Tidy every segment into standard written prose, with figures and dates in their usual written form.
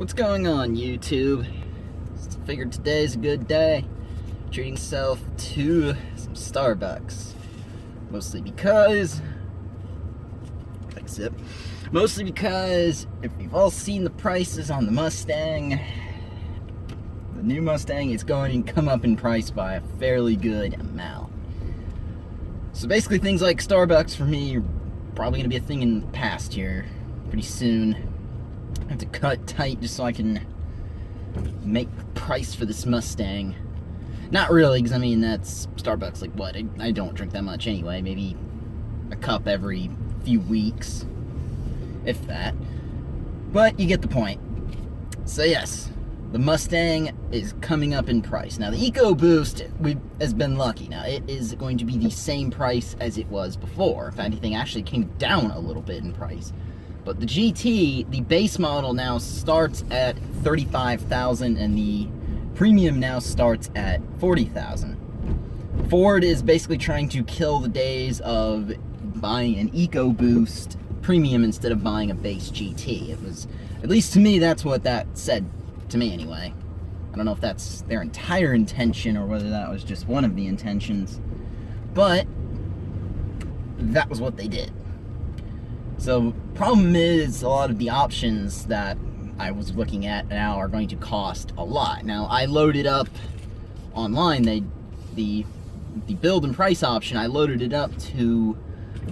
What's going on, YouTube? Figured today's a good day. Treating myself to some Starbucks. Mostly because if you've all seen the prices on the Mustang, the new Mustang is going to come up in price by a fairly good amount. So basically things like Starbucks for me are probably going to be a thing in the past here pretty soon. I have to cut tight just so I can make the price for this Mustang. Not really, because I mean that's Starbucks, like what? I don't drink that much anyway, maybe a cup every few weeks, if that. But you get the point. So yes, the Mustang is coming up in price. Now the EcoBoost has been lucky. Now it is going to be the same price as it was before. If anything, actually came down a little bit in price. But the GT, the base model now starts at $35,000 and the premium now starts at $40,000. Ford is basically trying to kill the days of buying an EcoBoost premium instead of buying a base GT. It was, at least to me, that's what that said to me anyway. I don't know if that's their entire intention or whether that was just one of the intentions, but that was what they did. So, problem is, a lot of the options that I was looking at now are going to cost a lot. Now, I loaded up online, the build and price option, I loaded it up to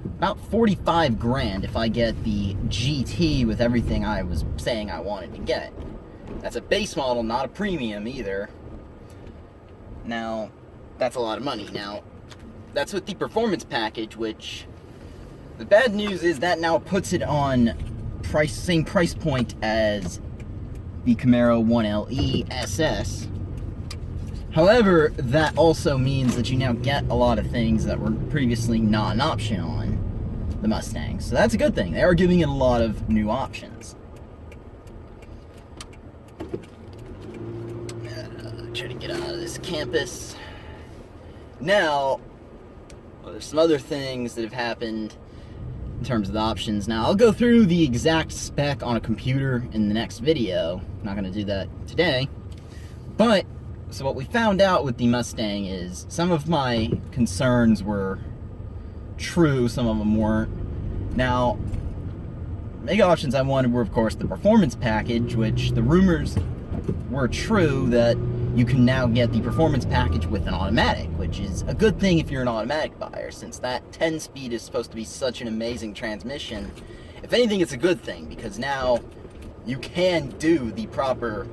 about 45 grand if I get the GT with everything I was saying I wanted to get. That's a base model, not a premium either. Now, that's a lot of money. Now, that's with the performance package, which the bad news is that now puts it on same price point as the Camaro 1LE SS. However, that also means that you now get a lot of things that were previously not an option on the Mustang. So that's a good thing. They are giving it a lot of new options. Try to get out of this campus. Now, there's some other things that have happened in terms of the options. Now, I'll go through the exact spec on a computer in the next video. I'm not going to do that today. But, so what we found out with the Mustang is some of my concerns were true, some of them weren't. Now, big options I wanted were, of course, the performance package, which the rumors were true that you can now get the performance package with an automatic, which is a good thing if you're an automatic buyer, since that 10-speed is supposed to be such an amazing transmission. If anything, it's a good thing, because now you can do the proper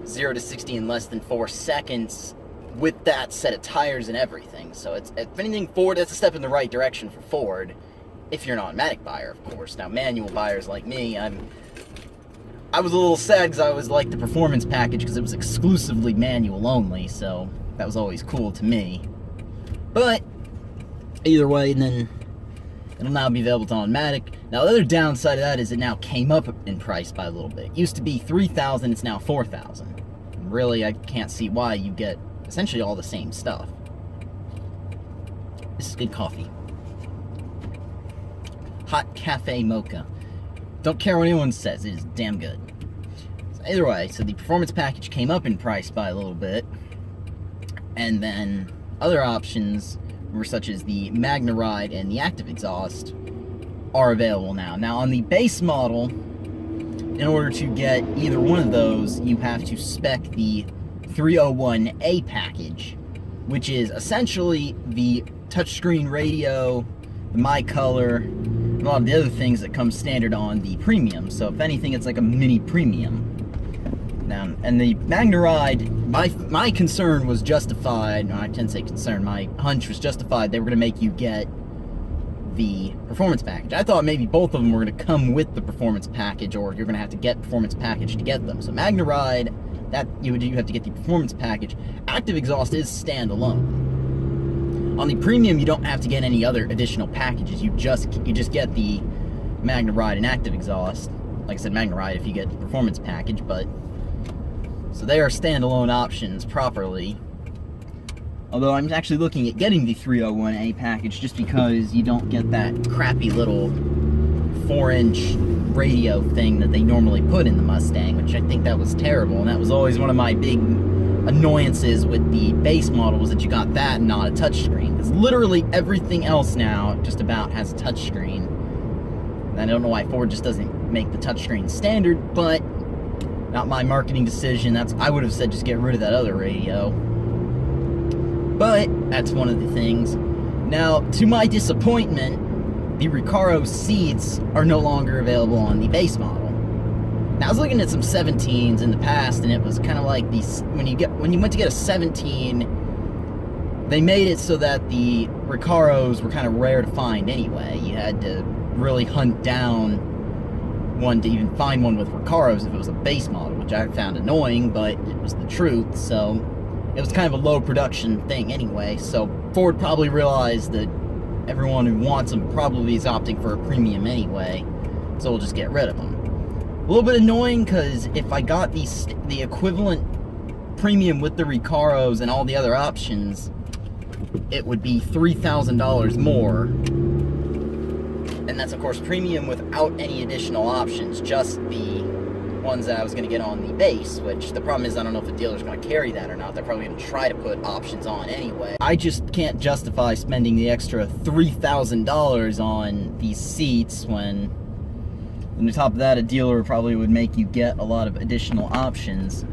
0 to 60 in less than 4 seconds with that set of tires and everything. So it's, if anything, Ford, that's a step in the right direction for Ford, if you're an automatic buyer, of course. Now, manual buyers like me, I was a little sad because I always liked the performance package because it was exclusively manual only, so that was always cool to me. But either way, then it'll now be available to automatic. Now, the other downside of that is it now came up in price by a little bit. It used to be $3,000, it's now $4,000. Really, I can't see why. You get essentially all the same stuff. This is good coffee. Hot cafe mocha. Don't care what anyone says, it is damn good. So either way, so the performance package came up in price by a little bit, and then other options were such as the Magna Ride and the Active Exhaust are available now. Now on the base model, in order to get either one of those, you have to spec the 301A package, which is essentially the touchscreen radio, the My Color, a lot of the other things that come standard on the premium. So if anything, it's like a mini premium. Now, and the Magna Ride, my concern was justified. I can't say concern, my hunch was justified. They were going to make you get the performance package. I thought maybe both of them were going to come with the performance package, or you're going to have to get performance package to get them. So Magna Ride, that you have to get the performance package. Active Exhaust is standalone. On the premium, you don't have to get any other additional packages. You just get the Magna Ride and Active Exhaust. Like I said, Magna Ride if you get the performance package, but so they are standalone options properly. Although I'm actually looking at getting the 301A package just because you don't get that crappy little 4-inch radio thing that they normally put in the Mustang, which I think that was terrible, and that was always one of my big annoyances with the base model, was that you got that and not a touchscreen, because literally everything else now just about has a touchscreen. And I don't know why Ford just doesn't make the touchscreen standard, but not my marketing decision. I would have said just get rid of that other radio. But that's one of the things. Now, to my disappointment, the Recaro seats are no longer available on the base model. Now, I was looking at some 17s in the past, and it was kind of like these, when you went to get a 17, they made it so that the Recaros were kind of rare to find anyway. You had to really hunt down one to even find one with Recaros if it was a base model, which I found annoying, but it was the truth. So it was kind of a low production thing anyway. So Ford probably realized that everyone who wants them probably is opting for a premium anyway, so we'll just get rid of them. A little bit annoying, because if I got the equivalent premium with the Recaros and all the other options, it would be $3,000 more. And that's, of course, premium without any additional options, just the ones that I was going to get on the base, which the problem is I don't know if the dealer's going to carry that or not. They're probably going to try to put options on anyway. I just can't justify spending the extra $3,000 on these seats when, on the top of that, a dealer probably would make you get a lot of additional options.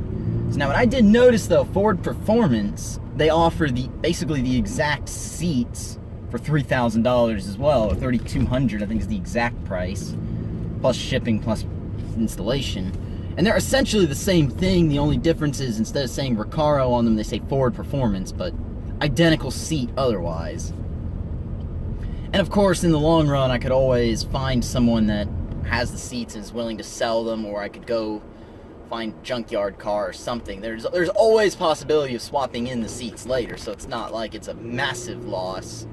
So now, what I did notice, though, Ford Performance, they offer basically the exact seats for $3,000 as well, or $3,200, I think is the exact price, plus shipping, plus installation. And they're essentially the same thing. The only difference is, instead of saying Recaro on them, they say Ford Performance, but identical seat otherwise. And of course, in the long run, I could always find someone that has the seats and is willing to sell them, or I could go find a junkyard car or something. There's always possibility of swapping in the seats later, so it's not like it's a massive loss.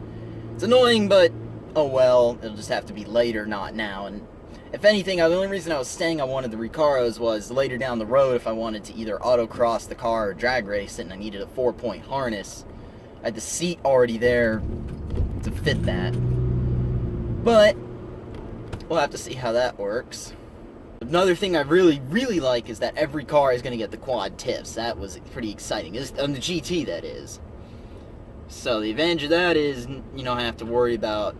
It's annoying, but oh well, it'll just have to be later, not now. And if anything, the only reason I was saying I wanted the Recaros was later down the road, if I wanted to either autocross the car or drag race it and I needed a 4-point harness, I had the seat already there to fit that. But we'll have to see how that works. Another thing I really, really like is that every car is going to get the quad tips. That was pretty exciting. On the GT, that is. So the advantage of that is you don't have to worry about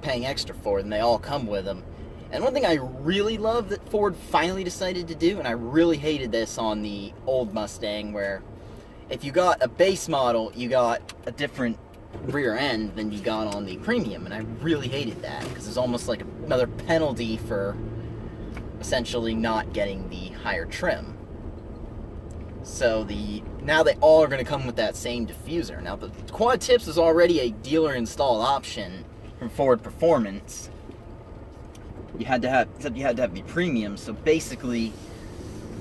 paying extra for them. They all come with them. And one thing I really love that Ford finally decided to do, and I really hated this on the old Mustang, where if you got a base model, you got a different rear end than you got on the premium. And I really hated that, because it's almost like another penalty for essentially not getting the higher trim. So now they all are going to come with that same diffuser. Now the quad tips is already a dealer installed option from Ford Performance. Except you had to have the premium. So basically,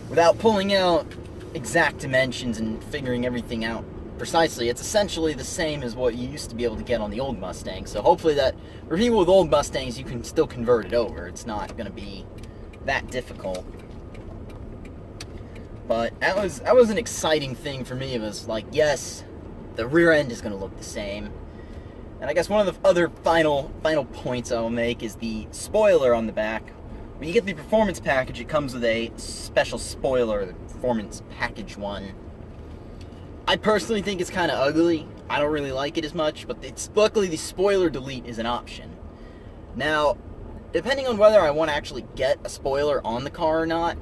without pulling out exact dimensions and figuring everything out precisely, it's essentially the same as what you used to be able to get on the old Mustang. So hopefully that for people with old Mustangs, you can still convert it over. It's not going to be that difficult. But that was an exciting thing for me. It was like, yes, the rear end is going to look the same. And I guess one of the other final points I will make is the spoiler on the back. When you get the Performance package, it comes with a special spoiler, the Performance Package 1. I personally think it's kind of ugly. I don't really like it as much, but luckily the spoiler delete is an option. Now, depending on whether I want to actually get a spoiler on the car or not,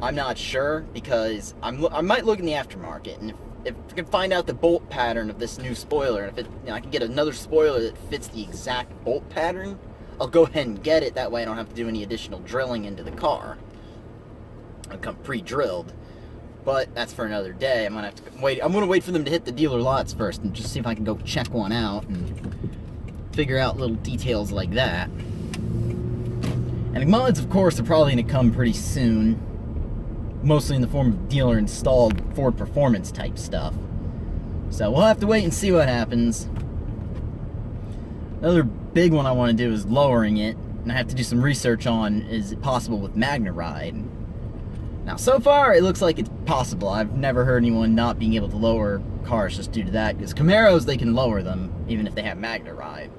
I'm not sure, because I might look in the aftermarket, and if I can find out the bolt pattern of this new spoiler, and if I can get another spoiler that fits the exact bolt pattern, I'll go ahead and get it. That way I don't have to do any additional drilling into the car. It'll come pre-drilled. But that's for another day. I'm gonna have to wait. I'm gonna wait for them to hit the dealer lots first and just see if I can go check one out and figure out little details like that. And mods, of course, are probably gonna come pretty soon. Mostly in the form of dealer-installed Ford Performance type stuff. So we'll have to wait and see what happens. Another big one I want to do is lowering it. And I have to do some research on, is it possible with MagnaRide? Now, so far, it looks like it's possible. I've never heard anyone not being able to lower cars just due to that. Because Camaros, they can lower them, even if they have MagnaRide.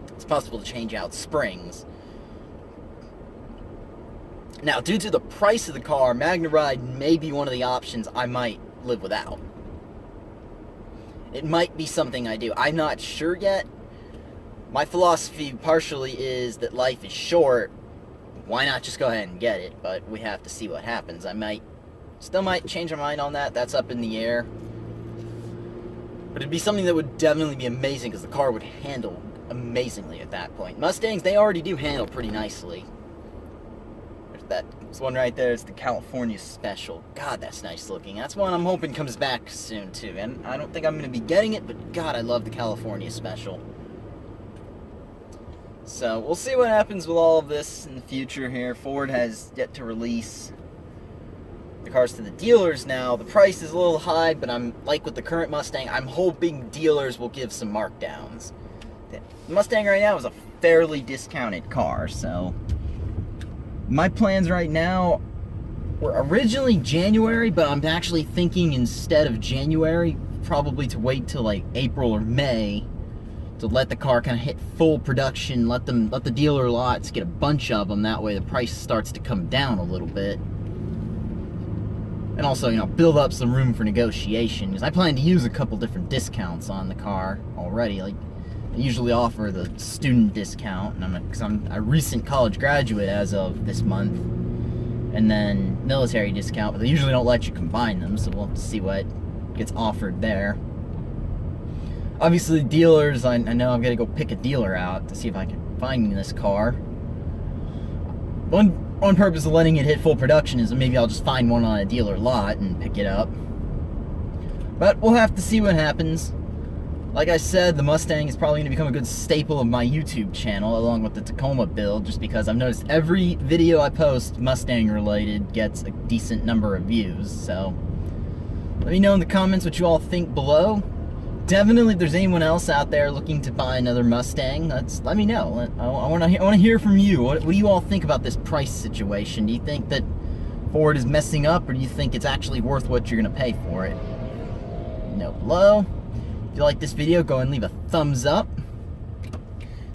It's possible to change out springs. Now, due to the price of the car, Magna Ride may be one of the options I might live without. It might be something I do. I'm not sure yet. My philosophy partially is that life is short. Why not just go ahead and get it? But we have to see what happens. I still might change my mind on that. That's up in the air. But it'd be something that would definitely be amazing because the car would handle amazingly at that point. Mustangs, they already do handle pretty nicely. There's one right there. It's the California Special. God, that's nice looking. That's one I'm hoping comes back soon too. And I don't think I'm going to be getting it, but God, I love the California Special. So we'll see what happens with all of this in the future here. Ford has yet to release the cars to the dealers now. The price is a little high, but I'm like with the current Mustang, I'm hoping dealers will give some markdowns. The Mustang right now is a fairly discounted car, so my plans right now were originally January, but I'm actually thinking instead of January, probably to wait till like April or May to let the car kind of hit full production, let the dealer lots get a bunch of them. That way the price starts to come down a little bit. And also, build up some room for negotiation, because I plan to use a couple different discounts on the car already. Like, I usually offer the student discount, and because I'm a recent college graduate as of this month, and then military discount, but they usually don't let you combine them, so we'll have to see what gets offered there. Obviously, dealers, I know I'm going to go pick a dealer out to see if I can find this car. One purpose of letting it hit full production is that maybe I'll just find one on a dealer lot and pick it up. But we'll have to see what happens. Like I said, the Mustang is probably going to become a good staple of my YouTube channel, along with the Tacoma build, just because I've noticed every video I post Mustang related gets a decent number of views. So let me know in the comments what you all think below. Definitely, if there's anyone else out there looking to buy another Mustang, let me know. I want to hear from you. What do you all think about this price situation? Do you think that Ford is messing up, or do you think it's actually worth what you're going to pay for it? Let me know below. If you like this video, go and leave a thumbs up.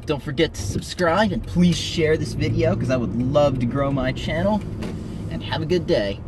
Don't forget to subscribe, and please share this video because I would love to grow my channel. And have a good day.